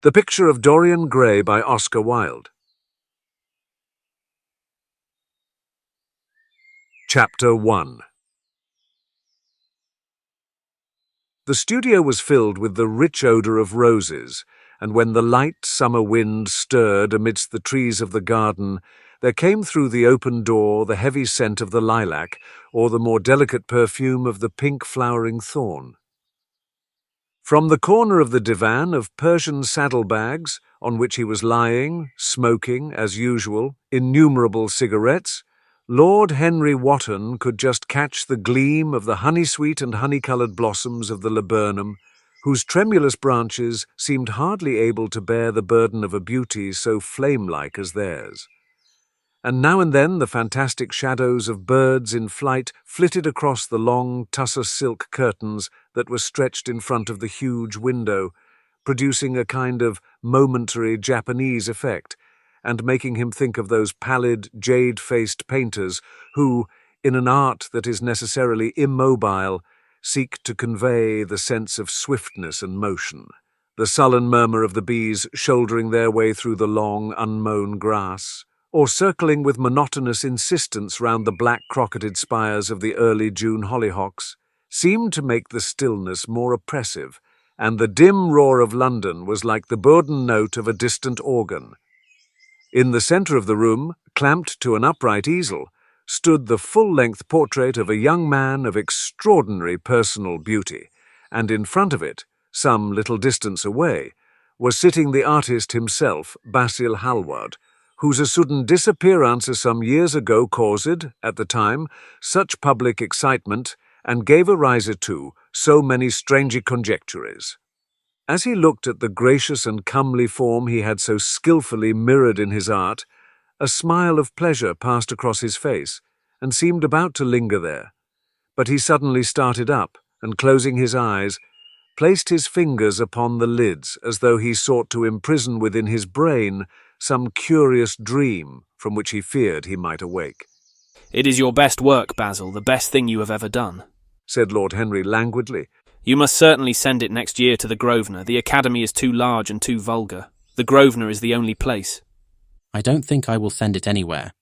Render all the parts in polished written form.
The Picture of Dorian Gray by Oscar Wilde. Chapter 1. The studio was filled with the rich odour of roses, and when the light summer wind stirred amidst the trees of the garden, there came through the open door the heavy scent of the lilac, or the more delicate perfume of the pink flowering thorn. From the corner of the divan of Persian saddlebags, on which he was lying, smoking, as usual, innumerable cigarettes, Lord Henry Wotton could just catch the gleam of the honey-sweet and honey-coloured blossoms of the laburnum, whose tremulous branches seemed hardly able to bear the burden of a beauty so flame-like as theirs. And now and then the fantastic shadows of birds in flight flitted across the long tussar silk curtains that were stretched in front of the huge window, producing a kind of momentary Japanese effect, and making him think of those pallid, jade-faced painters who, in an art that is necessarily immobile, seek to convey the sense of swiftness and motion. The sullen murmur of the bees shouldering their way through the long, unmown grass, or circling with monotonous insistence round the black crocketed spires of the early June hollyhocks, seemed to make the stillness more oppressive, and the dim roar of London was like the bourdon note of a distant organ. In the centre of the room, clamped to an upright easel, stood the full-length portrait of a young man of extraordinary personal beauty, and in front of it, some little distance away, was sitting the artist himself, Basil Hallward, whose sudden disappearance some years ago caused, at the time, such public excitement, and gave a rise to so many strange conjectures. As he looked at the gracious and comely form he had so skilfully mirrored in his art, a smile of pleasure passed across his face, and seemed about to linger there. But he suddenly started up, and closing his eyes, placed his fingers upon the lids as though he sought to imprison within his brain some curious dream from which he feared he might awake. "It is your best work, Basil, the best thing you have ever done," said Lord Henry languidly. "You must certainly send it next year to the Grosvenor. The Academy is too large and too vulgar. The Grosvenor is the only place." "I don't think I will send it anywhere,"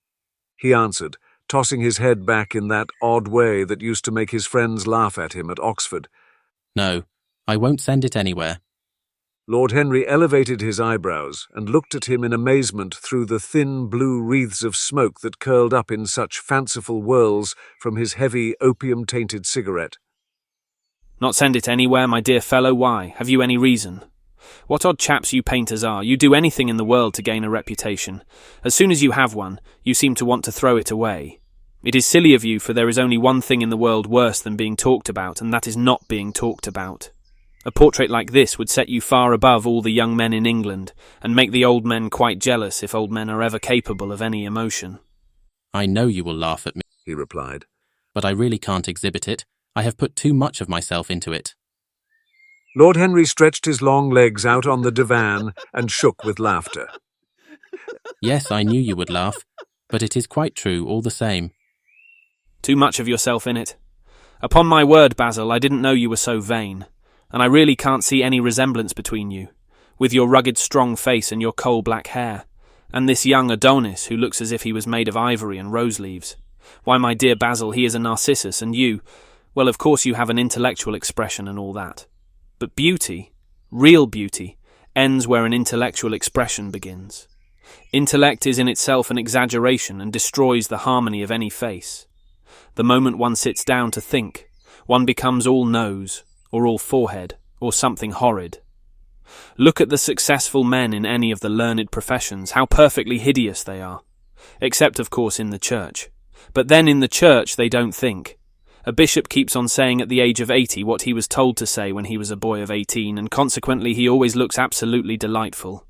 he answered, tossing his head back in that odd way that used to make his friends laugh at him at Oxford. "No, I won't send it anywhere." Lord Henry elevated his eyebrows and looked at him in amazement through the thin blue wreaths of smoke that curled up in such fanciful whirls from his heavy opium-tainted cigarette. "Not send it anywhere, my dear fellow? Why? Have you any reason? What odd chaps you painters are. You do anything in the world to gain a reputation. As soon as you have one, you seem to want to throw it away. It is silly of you, for there is only one thing in the world worse than being talked about, and that is not being talked about. A portrait like this would set you far above all the young men in England, and make the old men quite jealous, if old men are ever capable of any emotion." "I know you will laugh at me," he replied, "but I really can't exhibit it. I have put too much of myself into it." Lord Henry stretched his long legs out on the divan and shook with laughter. "Yes, I knew you would laugh, but it is quite true all the same." "Too much of yourself in it. Upon my word, Basil, I didn't know you were so vain. And I really can't see any resemblance between you, with your rugged strong face and your coal-black hair, and this young Adonis who looks as if he was made of ivory and rose-leaves. Why, my dear Basil, he is a Narcissus, and you, well, of course you have an intellectual expression and all that. But beauty, real beauty, ends where an intellectual expression begins. Intellect is in itself an exaggeration and destroys the harmony of any face. The moment one sits down to think, one becomes all nose, or all forehead, or something horrid. Look at the successful men in any of the learned professions, how perfectly hideous they are. Except, of course, in the church. But then in the church they don't think. A bishop keeps on saying at the age of 80 what he was told to say when he was a boy of 18, and consequently he always looks absolutely delightful.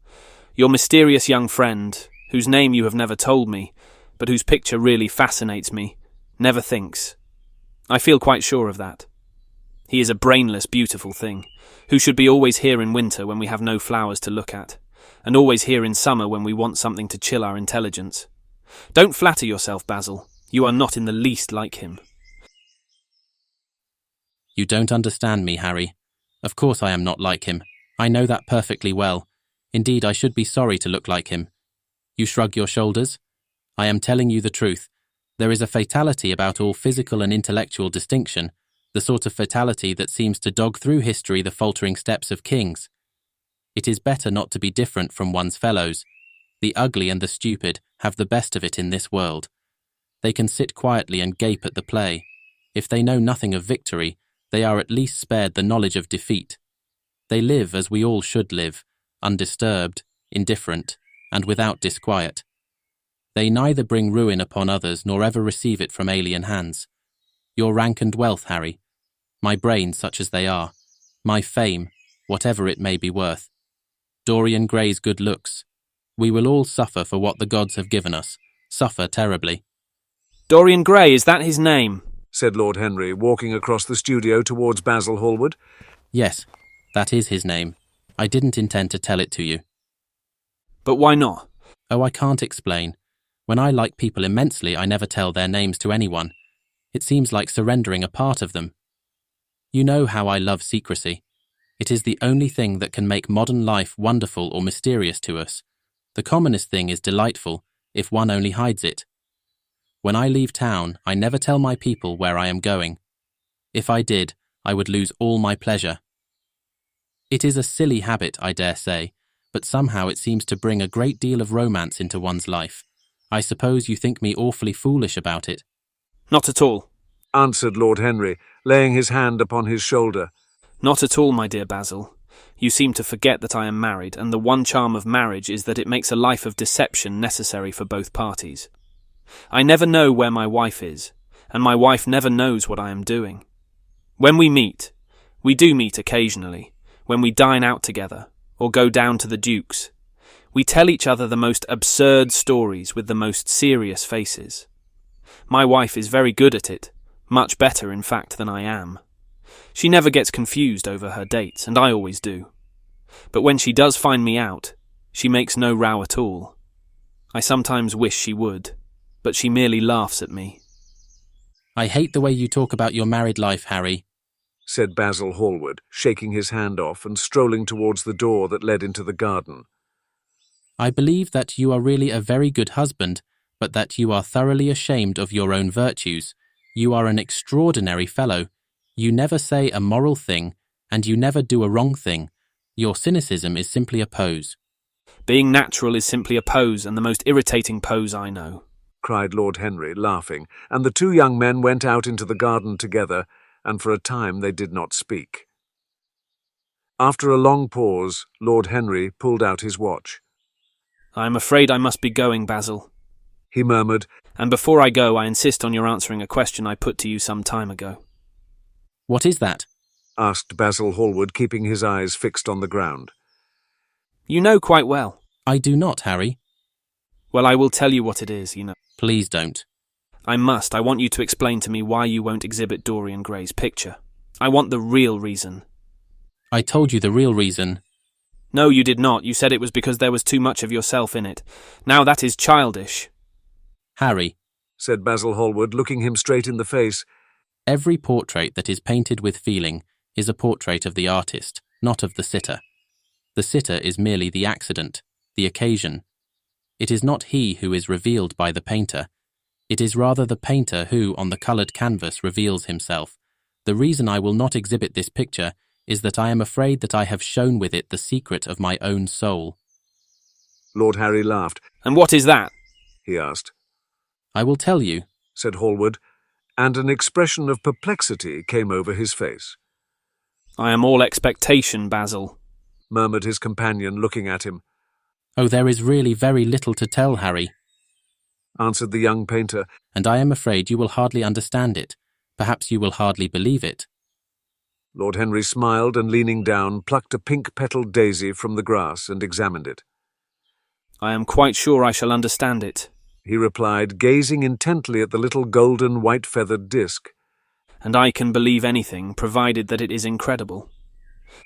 Your mysterious young friend, whose name you have never told me, but whose picture really fascinates me, never thinks. I feel quite sure of that. He is a brainless, beautiful thing, who should be always here in winter when we have no flowers to look at, and always here in summer when we want something to chill our intelligence. Don't flatter yourself, Basil. You are not in the least like him." "You don't understand me, Harry. Of course I am not like him. I know that perfectly well. Indeed, I should be sorry to look like him. You shrug your shoulders? I am telling you the truth. There is a fatality about all physical and intellectual distinction, the sort of fatality that seems to dog through history the faltering steps of kings. It is better not to be different from one's fellows. The ugly and the stupid have the best of it in this world. They can sit quietly and gape at the play. If they know nothing of victory, they are at least spared the knowledge of defeat. They live as we all should live, undisturbed, indifferent, and without disquiet. They neither bring ruin upon others nor ever receive it from alien hands. Your rank and wealth, Harry, my brains such as they are, my fame, whatever it may be worth, Dorian Gray's good looks, we will all suffer for what the gods have given us, suffer terribly. Dorian Gray, is that his name? Said Lord Henry, walking across the studio towards Basil Hallward. Yes, that is his name. I didn't intend to tell it to you. But why not? Oh, I can't explain. When I like people immensely, I never tell their names to anyone. It seems like surrendering a part of them. You know how I love secrecy. It is the only thing that can make modern life wonderful or mysterious to us. The commonest thing is delightful, if one only hides it. When I leave town, I never tell my people where I am going. If I did, I would lose all my pleasure. It is a silly habit, I dare say, but somehow it seems to bring a great deal of romance into one's life. I suppose you think me awfully foolish about it. Not at all, answered Lord Henry, laying his hand upon his shoulder. Not at all, my dear Basil. You seem to forget that I am married, and the one charm of marriage is that it makes a life of deception necessary for both parties. I never know where my wife is, and my wife never knows what I am doing. When we meet, we do meet occasionally, when we dine out together, or go down to the Duke's. We tell each other the most absurd stories with the most serious faces. My wife is very good at it, much better, in fact, than I am. She never gets confused over her dates, and I always do. But when she does find me out, she makes no row at all. I sometimes wish she would, but she merely laughs at me. I hate the way you talk about your married life, Harry, said Basil Hallward, shaking his hand off and strolling towards the door that led into the garden. I believe that you are really a very good husband, but that you are thoroughly ashamed of your own virtues. You are an extraordinary fellow. You never say a moral thing, and you never do a wrong thing. Your cynicism is simply a pose. Being natural is simply a pose, and the most irritating pose I know, cried Lord Henry, laughing, and the two young men went out into the garden together, and for a time they did not speak. After a long pause, Lord Henry pulled out his watch. I am afraid I must be going, Basil, he murmured, and before I go, I insist on your answering a question I put to you some time ago. What is that? asked Basil Hallward, keeping his eyes fixed on the ground. You know quite well. I do not, Harry. Well, I will tell you what it is, you know. Please don't. I must. I want you to explain to me why you won't exhibit Dorian Gray's picture. I want the real reason. I told you the real reason. No, you did not. You said it was because there was too much of yourself in it. Now that is childish. Harry, said Basil Hallward, looking him straight in the face, every portrait that is painted with feeling is a portrait of the artist, not of the sitter. The sitter is merely the accident, the occasion. It is not he who is revealed by the painter. It is rather the painter who, on the coloured canvas, reveals himself. The reason I will not exhibit this picture is that I am afraid that I have shown with it the secret of my own soul. Lord Harry laughed. And what is that? He asked. I will tell you, said Hallward, and an expression of perplexity came over his face. I am all expectation, Basil, murmured his companion, looking at him. Oh, there is really very little to tell, Harry, answered the young painter, and I am afraid you will hardly understand it. Perhaps you will hardly believe it. Lord Henry smiled and, leaning down, plucked a pink-petalled daisy from the grass and examined it. I am quite sure I shall understand it, he replied, gazing intently at the little golden white-feathered disc. And I can believe anything, provided that it is incredible.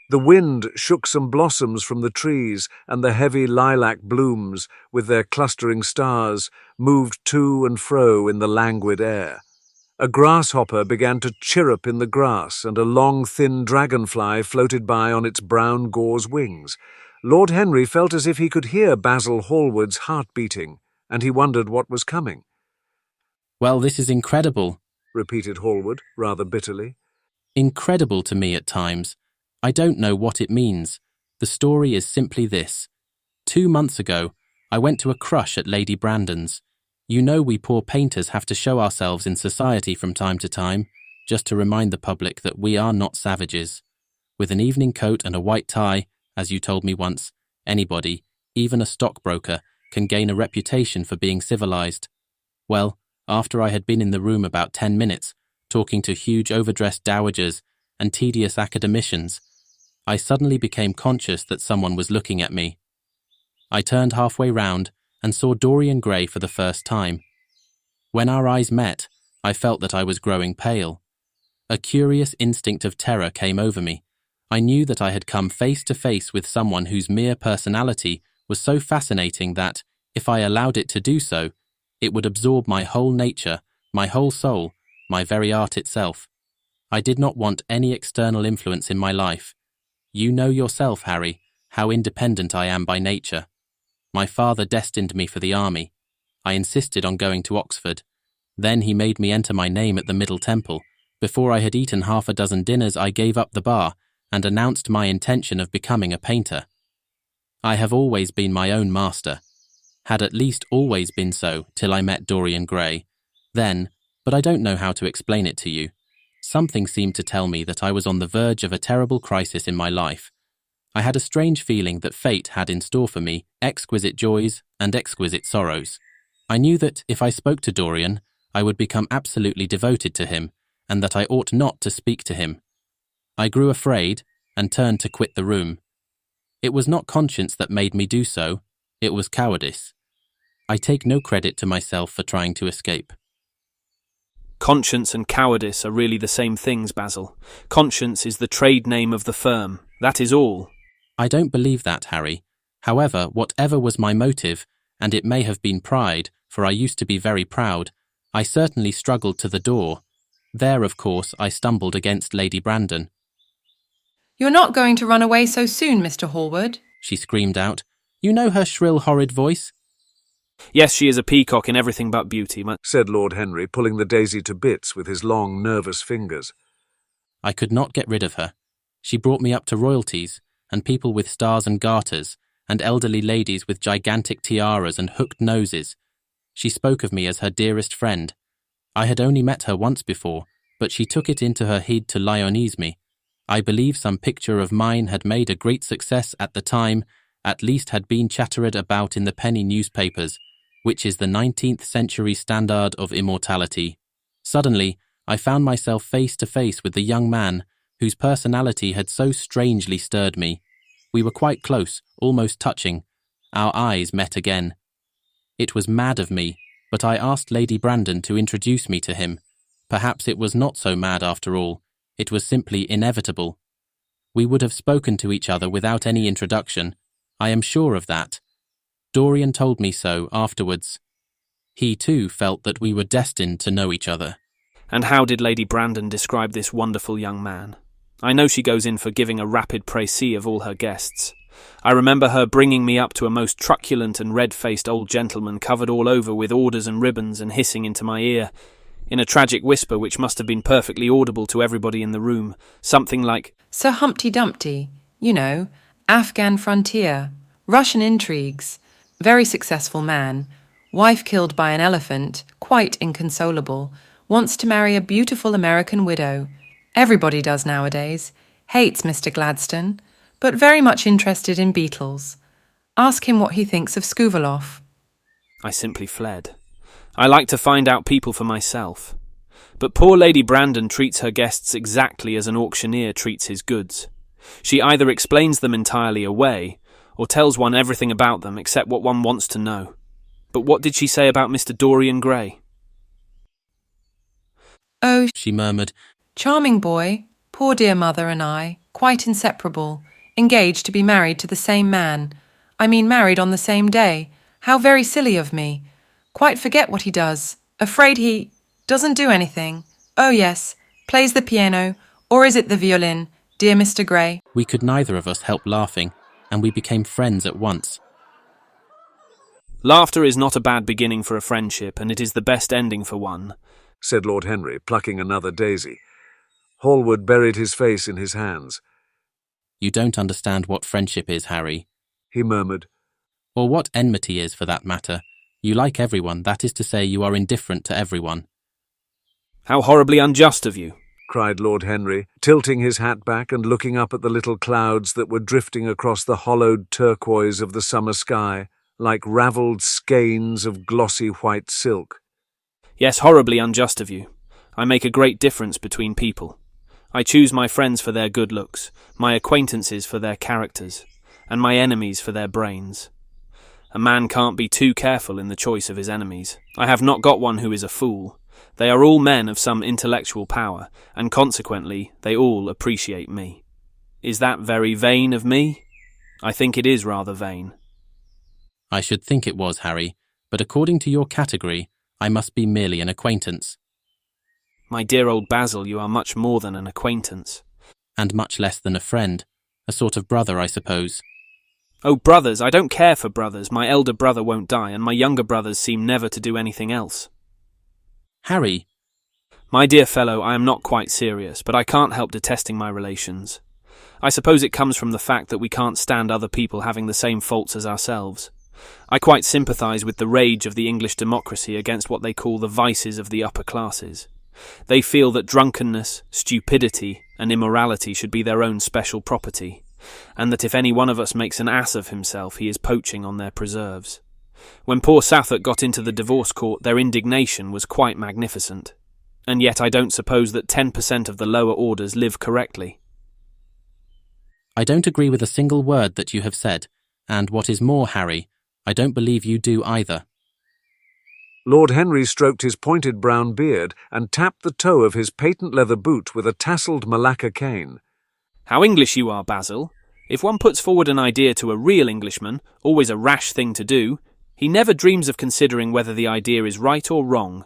The wind shook some blossoms from the trees, and the heavy lilac blooms, with their clustering stars, moved to and fro in the languid air. A grasshopper began to chirrup in the grass, and a long, thin dragonfly floated by on its brown gauze wings. Lord Henry felt as if he could hear Basil Hallward's heart beating, and he wondered what was coming. "Well, this is incredible," repeated Hallward, rather bitterly. "Incredible to me at times. I don't know what it means. The story is simply this. 2 months ago, I went to a crush at Lady Brandon's. You know we poor painters have to show ourselves in society from time to time, just to remind the public that we are not savages. With an evening coat and a white tie, as you told me once, anybody, even a stockbroker, can gain a reputation for being civilized. Well, after I had been in the room about 10 minutes, talking to huge overdressed dowagers and tedious academicians, I suddenly became conscious that someone was looking at me. I turned halfway round and saw Dorian Gray for the first time. When our eyes met, I felt that I was growing pale. A curious instinct of terror came over me. I knew that I had come face to face with someone whose mere personality was so fascinating that, if I allowed it to do so, it would absorb my whole nature, my whole soul, my very art itself. I did not want any external influence in my life. You know yourself, Harry, how independent I am by nature. My father destined me for the army. I insisted on going to Oxford. Then he made me enter my name at the Middle Temple. Before I had eaten 6 dinners, I gave up the bar and announced my intention of becoming a painter. I have always been my own master. Had at least always been so till I met Dorian Gray. Then, but I don't know how to explain it to you, something seemed to tell me that I was on the verge of a terrible crisis in my life. I had a strange feeling that fate had in store for me exquisite joys and exquisite sorrows. I knew that if I spoke to Dorian, I would become absolutely devoted to him, and that I ought not to speak to him. I grew afraid and turned to quit the room. It was not conscience that made me do so, it was cowardice. I take no credit to myself for trying to escape. Conscience and cowardice are really the same things, Basil. Conscience is the trade name of the firm. That is all. I don't believe that, Harry. However, whatever was my motive, and it may have been pride, for I used to be very proud, I certainly struggled to the door. There, of course, I stumbled against Lady Brandon. "You're not going to run away so soon, Mr. Hallward," she screamed out. You know her shrill, horrid voice? Yes, she is a peacock in everything but beauty, said Lord Henry, pulling the daisy to bits with his long, nervous fingers. I could not get rid of her. She brought me up to royalties, and people with stars and garters, and elderly ladies with gigantic tiaras and hooked noses. She spoke of me as her dearest friend. I had only met her once before, but she took it into her head to lionize me. I believe some picture of mine had made a great success at the time, at least had been chattered about in the penny newspapers, which is the 19th century standard of immortality. Suddenly, I found myself face to face with the young man whose personality had so strangely stirred me. We were quite close, almost touching. Our eyes met again. It was mad of me, but I asked Lady Brandon to introduce me to him. Perhaps it was not so mad after all. It was simply inevitable. We would have spoken to each other without any introduction. I am sure of that. Dorian told me so afterwards. He too felt that we were destined to know each other. And how did Lady Brandon describe this wonderful young man? I know she goes in for giving a rapid précis of all her guests. I remember her bringing me up to a most truculent and red-faced old gentleman covered all over with orders and ribbons and hissing into my ear, in a tragic whisper which must have been perfectly audible to everybody in the room, something like, "Sir Humpty Dumpty, you know, Afghan frontier, Russian intrigues, very successful man, wife killed by an elephant, quite inconsolable, wants to marry a beautiful American widow. Everybody does nowadays. Hates Mr. Gladstone, but very much interested in beetles. Ask him what he thinks of Skuvalov." I simply fled. I like to find out people for myself. But poor Lady Brandon treats her guests exactly as an auctioneer treats his goods. She either explains them entirely away, or tells one everything about them except what one wants to know. But what did she say about Mr. Dorian Gray? "Oh," she murmured. "Charming boy, poor dear mother and I, quite inseparable, engaged to be married to the same man. I mean married on the same day. How very silly of me. Quite forget what he does. Afraid he doesn't do anything. Oh yes, plays the piano, or is it the violin, dear Mr. Gray?" We could neither of us help laughing. and we became friends at once. Laughter is not a bad beginning for a friendship, and it is the best ending for one, said Lord Henry, plucking another daisy. Hallward buried his face in his hands. You don't understand what friendship is, Harry, he murmured. Or what enmity is, for that matter. You like everyone, that is to say, you are indifferent to everyone. How horribly unjust of you, cried Lord Henry, tilting his hat back and looking up at the little clouds that were drifting across the hollowed turquoise of the summer sky, like ravelled skeins of glossy white silk. Yes, horribly unjust of you. I make a great difference between people. I choose my friends for their good looks, my acquaintances for their characters, and my enemies for their brains. A man can't be too careful in the choice of his enemies. I have not got one who is a fool. They are all men of some intellectual power, and consequently they all appreciate me. Is that very vain of me? I think it is rather vain. I should think it was, Harry, but according to your category, I must be merely an acquaintance. My dear old Basil, you are much more than an acquaintance. And much less than a friend. A sort of brother, I suppose. Oh, brothers, I don't care for brothers. My elder brother won't die, and my younger brothers seem never to do anything else. Harry! My dear fellow, I am not quite serious, but I can't help detesting my relations. I suppose it comes from the fact that we can't stand other people having the same faults as ourselves. I quite sympathise with the rage of the English democracy against what they call the vices of the upper classes. They feel that drunkenness, stupidity, and immorality should be their own special property, and that if any one of us makes an ass of himself, he is poaching on their preserves. When poor Southwark got into the divorce court, their indignation was quite magnificent. And yet I don't suppose that 10% of the lower orders live correctly. I don't agree with a single word that you have said, and what is more, Harry, I don't believe you do either. Lord Henry stroked his pointed brown beard and tapped the toe of his patent leather boot with a tasselled Malacca cane. How English you are, Basil. If one puts forward an idea to a real Englishman, always a rash thing to do, he never dreams of considering whether the idea is right or wrong.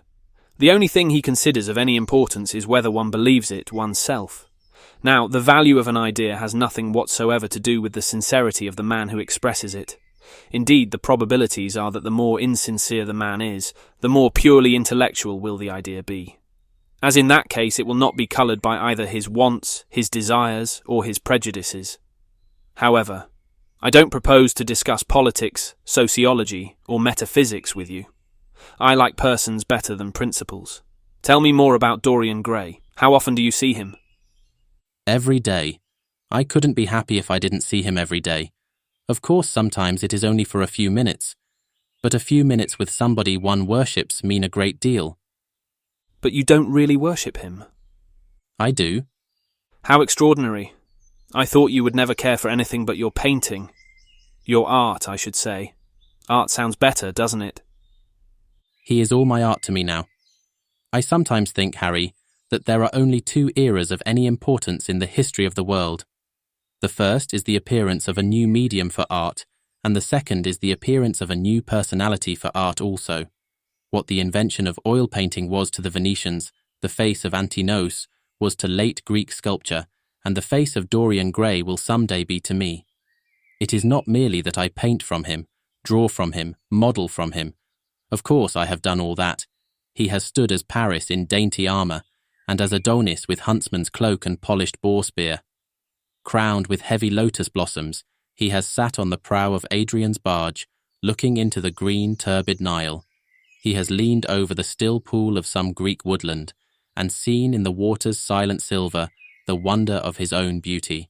The only thing he considers of any importance is whether one believes it oneself. Now, the value of an idea has nothing whatsoever to do with the sincerity of the man who expresses it. Indeed, the probabilities are that the more insincere the man is, the more purely intellectual will the idea be. As in that case, it will not be coloured by either his wants, his desires, or his prejudices. However, I don't propose to discuss politics, sociology, or metaphysics with you. I like persons better than principles. Tell me more about Dorian Gray. How often do you see him? Every day. I couldn't be happy if I didn't see him every day. Of course, sometimes it is only for a few minutes. But a few minutes with somebody one worships mean a great deal. But you don't really worship him. I do. How extraordinary. I thought you would never care for anything but your painting. Your art, I should say. Art sounds better, doesn't it? He is all my art to me now. I sometimes think, Harry, that there are only two eras of any importance in the history of the world. The first is the appearance of a new medium for art, and the second is the appearance of a new personality for art also. What the invention of oil painting was to the Venetians, the face of Antinous was to late Greek sculpture, and the face of Dorian Gray will some day be to me. It is not merely that I paint from him, draw from him, model from him. Of course I have done all that. He has stood as Paris in dainty armour, and as Adonis with huntsman's cloak and polished boar spear. Crowned with heavy lotus blossoms, he has sat on the prow of Adrian's barge, looking into the green, turbid Nile. He has leaned over the still pool of some Greek woodland, and seen in the water's silent silver the wonder of his own beauty.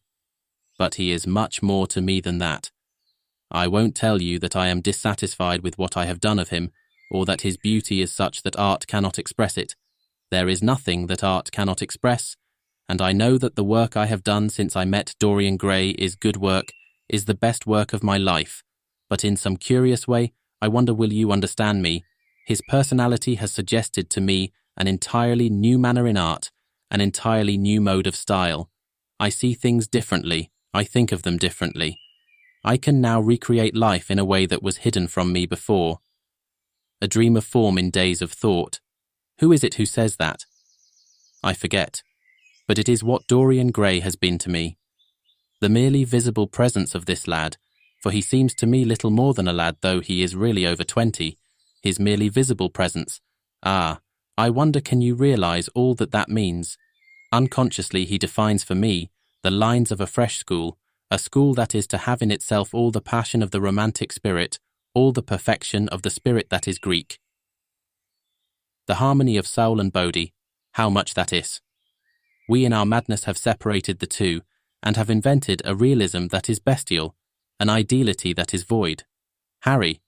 But he is much more to me than that. I won't tell you that I am dissatisfied with what I have done of him, or that his beauty is such that art cannot express it. There is nothing that art cannot express, and I know that the work I have done since I met Dorian Gray is good work, is the best work of my life. But in some curious way, I wonder will you understand me, his personality has suggested to me an entirely new manner in art, an entirely new mode of style. I see things differently, I think of them differently. I can now recreate life in a way that was hidden from me before. A dream of form in days of thought. Who is it who says that? I forget. But it is what Dorian Gray has been to me. The merely visible presence of this lad, for he seems to me little more than a lad, though he is really over 20. His merely visible presence. Ah, I wonder, can you realize all that that means? Unconsciously he defines for me the lines of a fresh school, a school that is to have in itself all the passion of the romantic spirit, all the perfection of the spirit that is Greek. The harmony of soul and body, how much that is. We in our madness have separated the two, and have invented a realism that is bestial, an ideality that is void. Harry,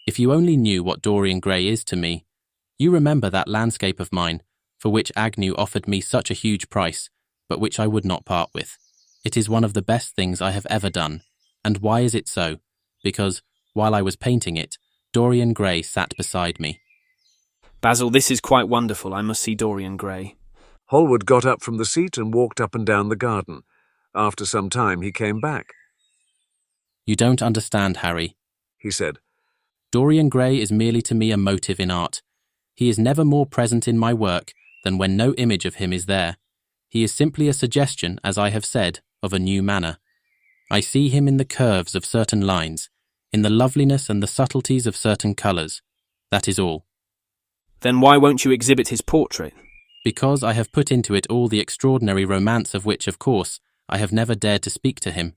if you only knew what Dorian Gray is to me. You remember that landscape of mine, for which Agnew offered me such a huge price, but which I would not part with. It is one of the best things I have ever done. And why is it so? Because, while I was painting it, Dorian Gray sat beside me. Basil, this is quite wonderful. I must see Dorian Gray. Hallward got up from the seat and walked up and down the garden. After some time he came back. You don't understand, Harry, he said. Dorian Gray is merely to me a motive in art. He is never more present in my work than when no image of him is there. He is simply a suggestion, as I have said, of a new manner. I see him in the curves of certain lines, in the loveliness and the subtleties of certain colours. That is all. Then why won't you exhibit his portrait? Because I have put into it all the extraordinary romance of which, of course, I have never dared to speak to him.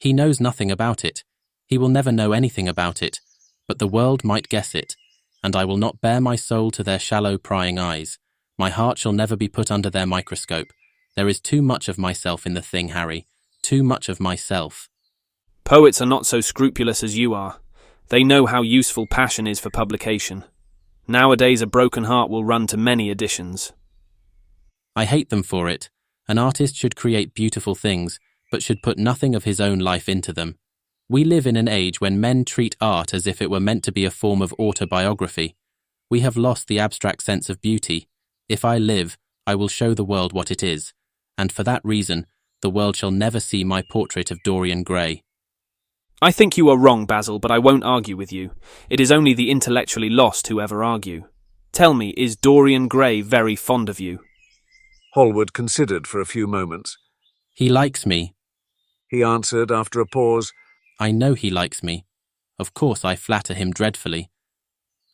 He knows nothing about it. He will never know anything about it, but the world might guess it, and I will not bare my soul to their shallow prying eyes. My heart shall never be put under their microscope. There is too much of myself in the thing, Harry, too much of myself. Poets are not so scrupulous as you are. They know how useful passion is for publication. Nowadays a broken heart will run to many editions. I hate them for it. An artist should create beautiful things, but should put nothing of his own life into them. We live in an age when men treat art as if it were meant to be a form of autobiography. We have lost the abstract sense of beauty. If I live, I will show the world what it is, and for that reason, the world shall never see my portrait of Dorian Gray. I think you are wrong, Basil, but I won't argue with you. It is only the intellectually lost who ever argue. Tell me, is Dorian Gray very fond of you? Hallward considered for a few moments. He likes me, he answered after a pause. I know he likes me. Of course I flatter him dreadfully.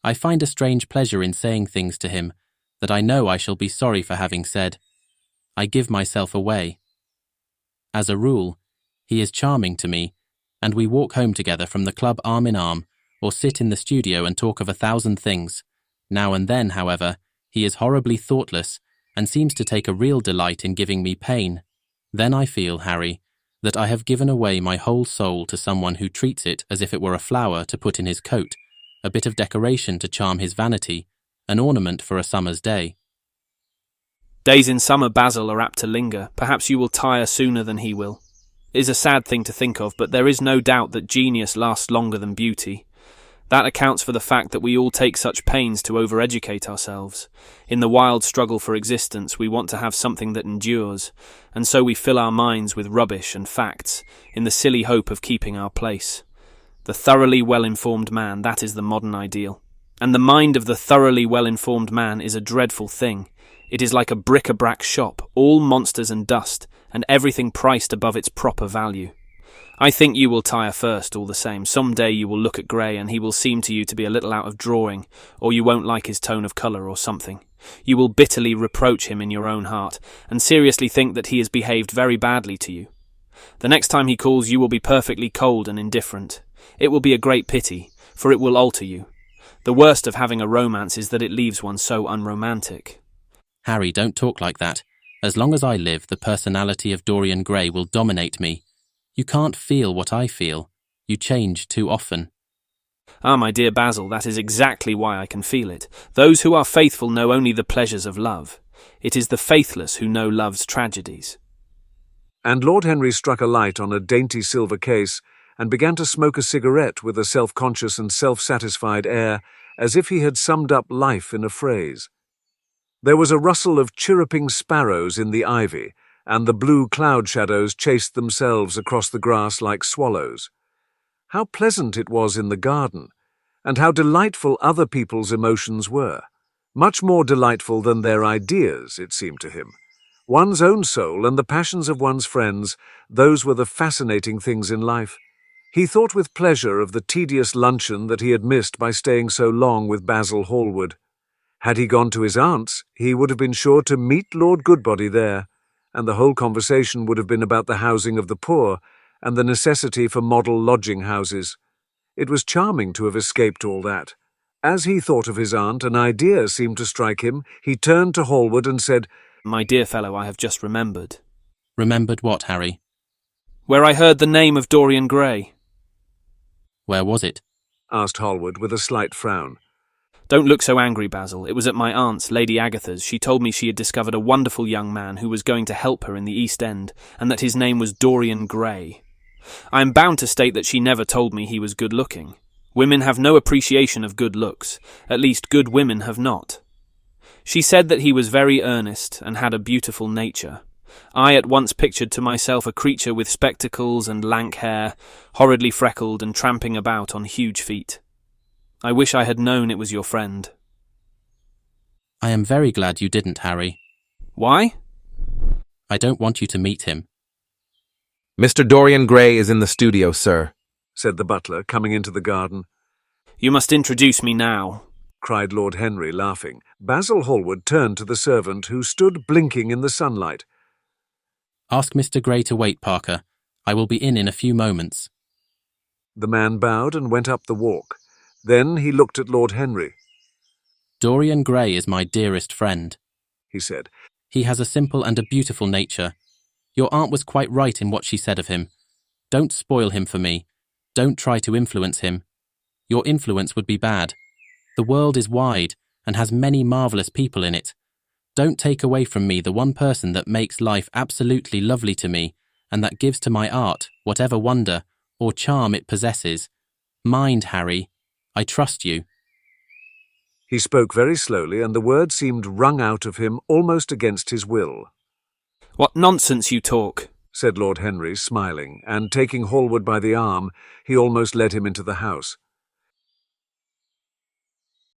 I find a strange pleasure in saying things to him that I know I shall be sorry for having said. I give myself away. As a rule, he is charming to me, and we walk home together from the club arm in arm, or sit in the studio and talk of 1,000 things. Now and then, however, he is horribly thoughtless, and seems to take a real delight in giving me pain. Then I feel, Harry, that I have given away my whole soul to someone who treats it as if it were a flower to put in his coat, a bit of decoration to charm his vanity, an ornament for a summer's day. Days in summer, Basil, are apt to linger. Perhaps you will tire sooner than he will. It is a sad thing to think of, but there is no doubt that genius lasts longer than beauty. That accounts for the fact that we all take such pains to overeducate ourselves. In the wild struggle for existence, we want to have something that endures, and so we fill our minds with rubbish and facts, in the silly hope of keeping our place. The thoroughly well-informed man, that is the modern ideal. And the mind of the thoroughly well-informed man is a dreadful thing. It is like a bric-a-brac shop, all monsters and dust, and everything priced above its proper value. I think you will tire first, all the same. Some day you will look at Gray and he will seem to you to be a little out of drawing, or you won't like his tone of colour or something. You will bitterly reproach him in your own heart, and seriously think that he has behaved very badly to you. The next time he calls you will be perfectly cold and indifferent. It will be a great pity, for it will alter you. The worst of having a romance is that it leaves one so unromantic. Harry, don't talk like that. As long as I live, the personality of Dorian Gray will dominate me. You can't feel what I feel. You change too often. Ah, my dear Basil, that is exactly why I can feel it. Those who are faithful know only the pleasures of love. It is the faithless who know love's tragedies. And Lord Henry struck a light on a dainty silver case and began to smoke a cigarette with a self-conscious and self-satisfied air, as if he had summed up life in a phrase. There was a rustle of chirruping sparrows in the ivy, and the blue cloud shadows chased themselves across the grass like swallows. How pleasant it was in the garden, and how delightful other people's emotions were. Much more delightful than their ideas, it seemed to him. One's own soul and the passions of one's friends, those were the fascinating things in life. He thought with pleasure of the tedious luncheon that he had missed by staying so long with Basil Hallward. Had he gone to his aunt's, he would have been sure to meet Lord Goodbody there, and the whole conversation would have been about the housing of the poor and the necessity for model lodging houses. It was charming to have escaped all that. As he thought of his aunt, an idea seemed to strike him. He turned to Hallward and said, "My dear fellow, I have just remembered." Remembered what, Harry? "Where I heard the name of Dorian Gray." Where was it? asked Hallward with a slight frown. "Don't look so angry, Basil. It was at my aunt's, Lady Agatha's. She told me she had discovered a wonderful young man who was going to help her in the East End, and that his name was Dorian Gray. I am bound to state that she never told me he was good-looking. Women have no appreciation of good looks. At least good women have not. She said that he was very earnest and had a beautiful nature. I at once pictured to myself a creature with spectacles and lank hair, horridly freckled and tramping about on huge feet. I wish I had known it was your friend." I am very glad you didn't, Harry. "Why?" I don't want you to meet him. Mr. Dorian Gray is in the studio, sir, said the butler, coming into the garden. "You must introduce me now," cried Lord Henry, laughing. Basil Hallward turned to the servant, who stood blinking in the sunlight. Ask Mr. Gray to wait, Parker. I will be in a few moments. The man bowed and went up the walk. Then he looked at Lord Henry. Dorian Gray is my dearest friend, he said. He has a simple and a beautiful nature. Your aunt was quite right in what she said of him. Don't spoil him for me. Don't try to influence him. Your influence would be bad. The world is wide and has many marvellous people in it. Don't take away from me the one person that makes life absolutely lovely to me and that gives to my art whatever wonder or charm it possesses. Mind, Harry. I trust you. He spoke very slowly, and the words seemed wrung out of him almost against his will. "What nonsense you talk," said Lord Henry, smiling, and taking Hallward by the arm, he almost led him into the house.